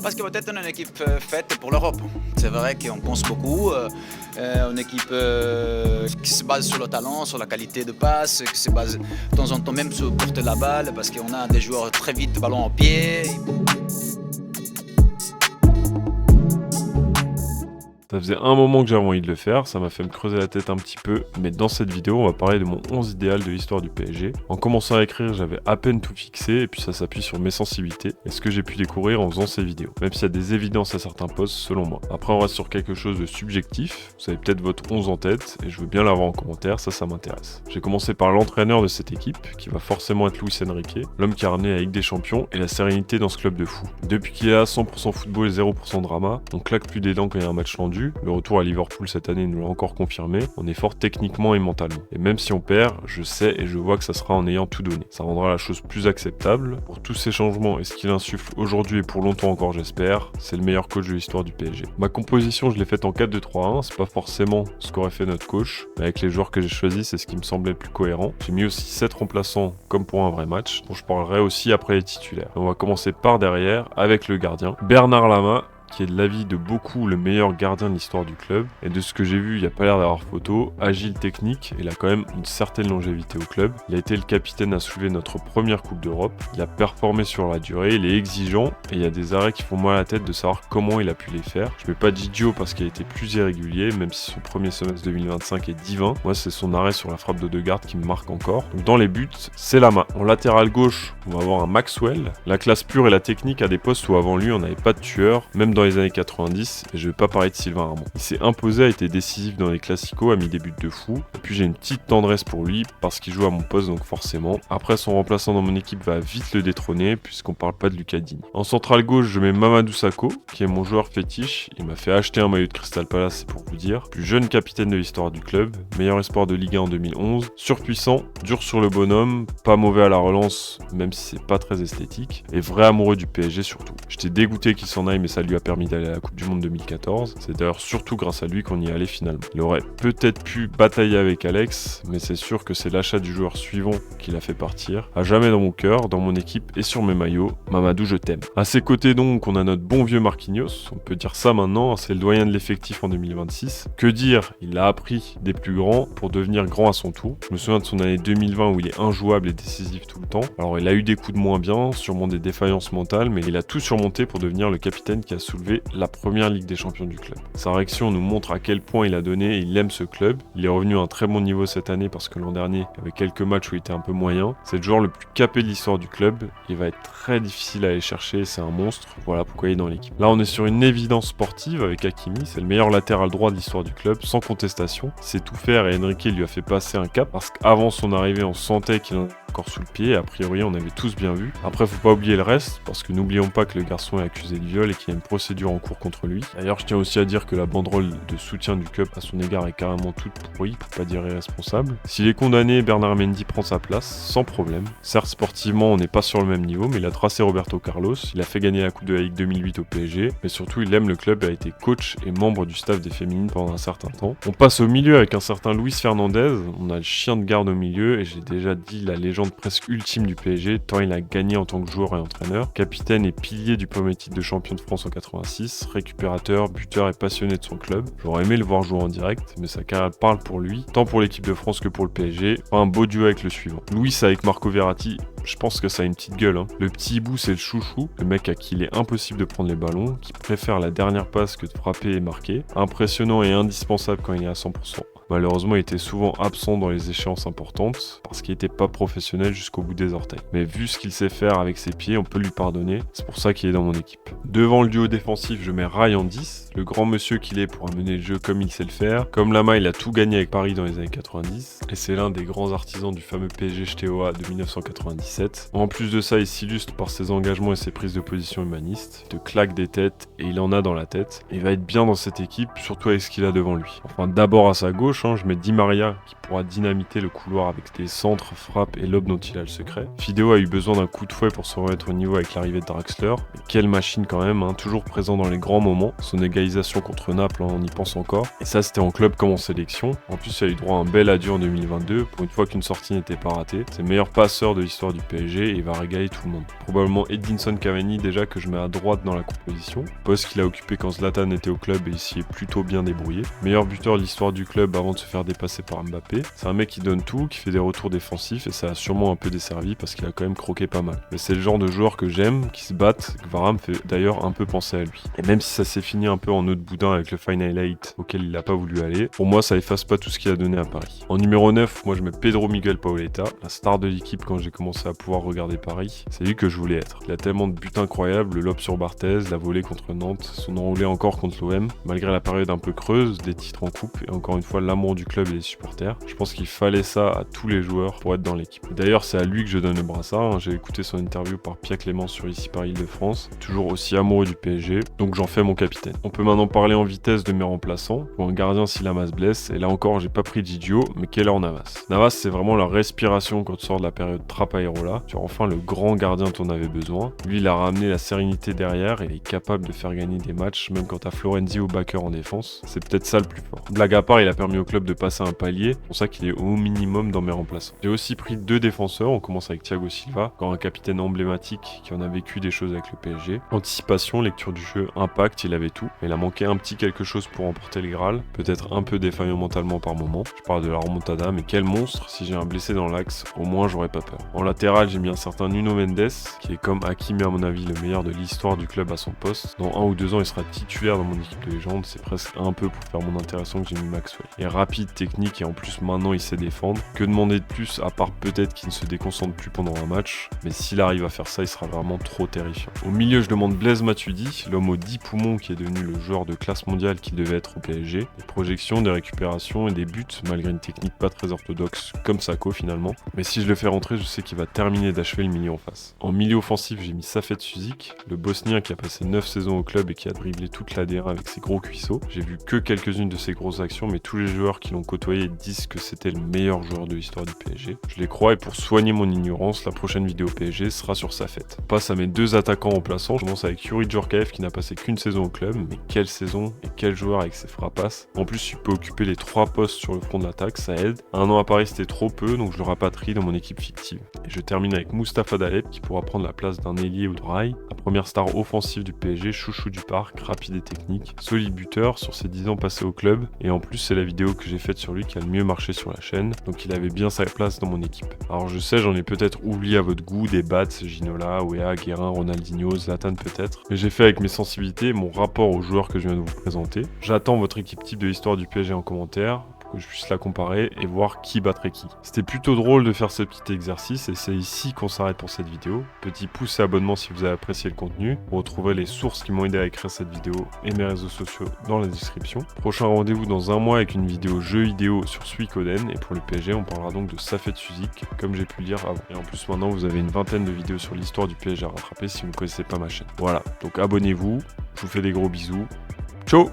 Parce que peut-être on est une équipe faite pour l'Europe. C'est vrai qu'on pense beaucoup. Une équipe qui se base sur le talent, sur la qualité de passe, qui se base de temps en temps même sur porter la balle, parce qu'on a des joueurs très vite ballon au pied. Ça faisait un moment que j'avais envie de le faire, ça m'a fait me creuser la tête un petit peu, mais dans cette vidéo, on va parler de mon 11 idéal de l'histoire du PSG. En commençant à écrire, j'avais à peine tout fixé, et puis ça s'appuie sur mes sensibilités, et ce que j'ai pu découvrir en faisant ces vidéos. Même s'il y a des évidences à certains postes, selon moi. Après, on reste sur quelque chose de subjectif, vous avez peut-être votre 11 en tête, et je veux bien l'avoir en commentaire, ça m'intéresse. J'ai commencé par l'entraîneur de cette équipe, qui va forcément être Luis Enrique, l'homme qui a ramené la Ligue des Champions et la sérénité dans ce club de fou. Depuis qu'il est là, 100% football et 0% drama, on claque plus des dents quand il y a un match tendu. Le retour à Liverpool cette année nous l'a encore confirmé, on est fort techniquement et mentalement. Et même si on perd, je sais et je vois que ça sera en ayant tout donné. Ça rendra la chose plus acceptable. Pour tous ces changements et ce qu'il insuffle aujourd'hui et pour longtemps encore j'espère, c'est le meilleur coach de l'histoire du PSG. Ma composition je l'ai faite en 4-2-3-1, c'est pas forcément ce qu'aurait fait notre coach, mais avec les joueurs que j'ai choisis c'est ce qui me semblait le plus cohérent. J'ai mis aussi 7 remplaçants comme pour un vrai match, dont je parlerai aussi après les titulaires. On va commencer par derrière avec le gardien, Bernard Lama, qui est de l'avis de beaucoup le meilleur gardien de l'histoire du club. Et de ce que j'ai vu, il n'y a pas l'air d'avoir photo. Agile, technique, il a quand même une certaine longévité au club. Il a été le capitaine à soulever notre première Coupe d'Europe. Il a performé sur la durée, il est exigeant et il y a des arrêts qui font mal à la tête de savoir comment il a pu les faire. Je mets pas Didio parce qu'il a été plus irrégulier, même si son premier semestre 2025 est divin. Moi, c'est son arrêt sur la frappe de Degarde qui me marque encore. Donc dans les buts, c'est Lama. En latéral gauche, on va avoir un Maxwell. La classe pure et la technique à des postes où avant lui, on n'avait pas de tueur, même dans les années 90, et je vais pas parler de Sylvain Armand. Il s'est imposé, a été décisif dans les classicos, a mis des buts de fou, et puis j'ai une petite tendresse pour lui, parce qu'il joue à mon poste, donc forcément. Après, son remplaçant dans mon équipe va vite le détrôner, puisqu'on parle pas de Lucas Digne. En centrale gauche, je mets Mamadou Sakho, qui est mon joueur fétiche. Il m'a fait acheter un maillot de Crystal Palace, c'est pour vous dire. Plus jeune capitaine de l'histoire du club, meilleur espoir de Ligue 1 en 2011, surpuissant, dur sur le bonhomme, pas mauvais à la relance, même si c'est pas très esthétique, et vrai amoureux du PSG surtout. J'étais dégoûté qu'il s'en aille, mais ça lui a permis d'aller à la Coupe du Monde 2014. C'est d'ailleurs surtout grâce à lui qu'on y est allé finalement. Il aurait peut-être pu batailler avec Alex, mais c'est sûr que c'est l'achat du joueur suivant qui l'a fait partir. À jamais dans mon cœur, dans mon équipe et sur mes maillots, Mamadou, je t'aime. À ses côtés donc, on a notre bon vieux Marquinhos. On peut dire ça maintenant, c'est le doyen de l'effectif en 2026. Que dire, il a appris des plus grands pour devenir grand à son tour. Je me souviens de son année 2020 où il est injouable et décisif tout le temps. Alors il a eu des coups de moins bien, sûrement des défaillances mentales, mais il a tout surmonté pour devenir le capitaine qui a soulevé la première Ligue des Champions du club. Sa réaction nous montre à quel point il a donné et il aime ce club. Il est revenu à un très bon niveau cette année parce que l'an dernier, il y avait quelques matchs où il était un peu moyen. C'est le joueur le plus capé de l'histoire du club. Il va être très difficile à aller chercher, c'est un monstre. Voilà pourquoi il est dans l'équipe. Là, on est sur une évidence sportive avec Hakimi. C'est le meilleur latéral droit de l'histoire du club, sans contestation. Il sait tout faire et Enrique lui a fait passer un cap parce qu'avant son arrivée, on sentait qu'il en avait encore sous le pied. A priori, on avait tous bien vu. Après, faut pas oublier le reste parce que n'oublions pas que le garçon est accusé de viol et qu'il y a une procédure en cours contre lui. D'ailleurs, je tiens aussi à dire que la banderole de soutien du club à son égard est carrément toute pourrie, pour pas dire irresponsable. S'il est condamné, Bernard Mendy prend sa place, sans problème. Certes, sportivement, on n'est pas sur le même niveau, mais il a tracé Roberto Carlos, il a fait gagner la Coupe de la Ligue 2008 au PSG, mais surtout, il aime le club et a été coach et membre du staff des féminines pendant un certain temps. On passe au milieu avec un certain Luis Fernandez, on a le chien de garde au milieu, et j'ai déjà dit la légende presque ultime du PSG, tant il a gagné en tant que joueur et entraîneur. Capitaine et pilier du premier titre de champion de France en 86, récupérateur, buteur et passionné de son club. J'aurais aimé le voir jouer en direct, mais sa carrière parle pour lui, tant pour l'équipe de France que pour le PSG. Enfin, un beau duo avec le suivant. Luis avec Marco Verratti, je pense que ça a une petite gueule. Le petit hibou, c'est le chouchou, le mec à qui il est impossible de prendre les ballons, qui préfère la dernière passe que de frapper et marquer. Impressionnant et indispensable quand il est à 100%. Malheureusement, il était souvent absent dans les échéances importantes parce qu'il n'était pas professionnel jusqu'au bout des orteils. Mais vu ce qu'il sait faire avec ses pieds, on peut lui pardonner. C'est pour ça qu'il est dans mon équipe. Devant le duo défensif, je mets Rai en 10, le grand monsieur qu'il est pour amener le jeu comme il sait le faire. Comme Lama, il a tout gagné avec Paris dans les années 90 et c'est l'un des grands artisans du fameux PSG Steaua de 1997. En plus de ça, il s'illustre par ses engagements et ses prises de position humanistes. Il te claque des têtes et il en a dans la tête. Il va être bien dans cette équipe, surtout avec ce qu'il a devant lui. Enfin, d'abord à sa gauche, gauche, je mets Di Maria qui pourra dynamiter le couloir avec des centres, frappes et lobes dont il a le secret. Fideo a eu besoin d'un coup de fouet pour se remettre au niveau avec l'arrivée de Draxler. Mais quelle machine quand même, toujours présent dans les grands moments. Son égalisation contre Naples, on y pense encore. Et ça, c'était en club comme en sélection. En plus, il a eu droit à un bel adieu en 2022, pour une fois qu'une sortie n'était pas ratée. C'est le meilleur passeur de l'histoire du PSG et il va régaler tout le monde. Probablement Edinson Cavani déjà que je mets à droite dans la composition. Poste qu'il a occupé quand Zlatan était au club et il s'y est plutôt bien débrouillé. Meilleur buteur de l'histoire du club avant de se faire dépasser par Mbappé. C'est un mec qui donne tout, qui fait des retours défensifs et ça a sûrement un peu desservi parce qu'il a quand même croqué pas mal. Mais c'est le genre de joueur que j'aime, qui se battent. Gvara me fait d'ailleurs un peu penser à lui. Et même si ça s'est fini un peu en eau de boudin avec le Final 8 auquel il n'a pas voulu aller, pour moi ça efface pas tout ce qu'il a donné à Paris. En numéro 9, moi je mets Pedro Miguel Paoletta, la star de l'équipe quand j'ai commencé à pouvoir regarder Paris. C'est lui que je voulais être. Il a tellement de buts incroyables, le lob sur Barthez, la volée contre Nantes, son enroulé encore contre l'OM, malgré la période un peu creuse, des titres en coupe et encore une fois l'amour du club et des supporters. Je pense qu'il fallait ça à tous les joueurs pour être dans l'équipe. D'ailleurs c'est à lui que je donne le brassard, j'ai écouté son interview par Pierre Clément sur Ici Paris de France, toujours aussi amoureux du PSG, donc j'en fais mon capitaine. On peut maintenant parler en vitesse de mes remplaçants. Pour un gardien si Lamas blesse, et là encore j'ai pas pris Gigio, mais Keylor Navas. Navas c'est vraiment la respiration quand tu sors de la période Trapaïrola, tu as enfin le grand gardien dont on avait besoin. Lui il a ramené la sérénité derrière et il est capable de faire gagner des matchs même quand t'as Florenzi ou Bakker en défense, c'est peut-être ça le plus fort. Blague à part, il a permis au club de passer un palier, c'est pour ça qu'il est au minimum dans mes remplaçants. J'ai aussi pris 2 défenseurs, on commence avec Thiago Silva, encore un capitaine emblématique qui en a vécu des choses avec le PSG. Anticipation, lecture du jeu, impact, il avait tout, mais il a manqué un petit quelque chose pour remporter le Graal, peut-être un peu défaillant mentalement par moment. Je parle de la remontada, mais quel monstre, si j'ai un blessé dans l'axe, au moins j'aurais pas peur. En latéral, j'ai mis un certain Nuno Mendes, qui est comme Hakimi à mon avis le meilleur de l'histoire du club à son poste. Dans 1 ou 2 ans, il sera titulaire dans mon équipe de légende, c'est presque un peu pour faire mon intéressant que j'ai mis Maxwell. Il est rapide, technique et en plus maintenant il sait défendre. Que demander de plus à part peut-être qu'il ne se déconcentre plus pendant un match, mais s'il arrive à faire ça, il sera vraiment trop terrifiant. Au milieu, je demande Blaise Matuidi, l'homme aux 10 poumons qui est devenu le joueur de classe mondiale qu'il devait être au PSG. Des projections, des récupérations et des buts, malgré une technique pas très orthodoxe comme Sako finalement. Mais si je le fais rentrer, je sais qu'il va terminer d'achever le milieu en face. En milieu offensif, j'ai mis Safet Suzik, le Bosnien qui a passé 9 saisons au club et qui a dribblé toute la D1 avec ses gros cuisseaux. J'ai vu que quelques-unes de ses grosses actions, mais tous les joueurs qui l'ont côtoyé disent que c'était le meilleur joueur de l'histoire du PSG. Je les crois et pour soigner mon ignorance, la prochaine vidéo PSG sera sur Safet. On passe à mes 2 attaquants remplaçants. Je commence avec Yuri Djorkaeff qui n'a passé qu'une saison au club, mais quelle saison et quel joueur avec ses frappasses. En plus, il peut occuper les 3 postes sur le front de l'attaque, ça aide. 1 an à Paris c'était trop peu, donc je le rapatrie dans mon équipe fictive. Et je termine avec Mustapha Daleb qui pourra prendre la place d'un ailier ou de rail. La première star offensive du PSG, chouchou du parc, rapide et technique, solide buteur sur ses 10 ans passés au club. Et en plus, c'est la vidéo que j'ai faite sur lui qui a le mieux marché sur la chaîne, donc il avait bien sa place dans mon équipe. Alors je sais, j'en ai peut-être oublié à votre goût des Bats, Ginola, Wea, Guérin, Ronaldinho, Zlatan peut-être, mais j'ai fait avec mes sensibilités et mon rapport aux joueurs que je viens de vous présenter. J'attends votre équipe type de l'histoire du PSG en commentaire, que je puisse la comparer et voir qui battrait qui. C'était plutôt drôle de faire ce petit exercice et c'est ici qu'on s'arrête pour cette vidéo. Petit pouce et abonnement si vous avez apprécié le contenu. Vous retrouverez les sources qui m'ont aidé à écrire cette vidéo et mes réseaux sociaux dans la description. Prochain rendez-vous dans un mois avec une vidéo jeu vidéo sur Suikoden et pour le PSG on parlera donc de Safet Suzik comme j'ai pu le dire avant. Et en plus maintenant vous avez une vingtaine de vidéos sur l'histoire du PSG à rattraper si vous ne connaissez pas ma chaîne. Voilà, donc abonnez-vous, je vous fais des gros bisous. Ciao.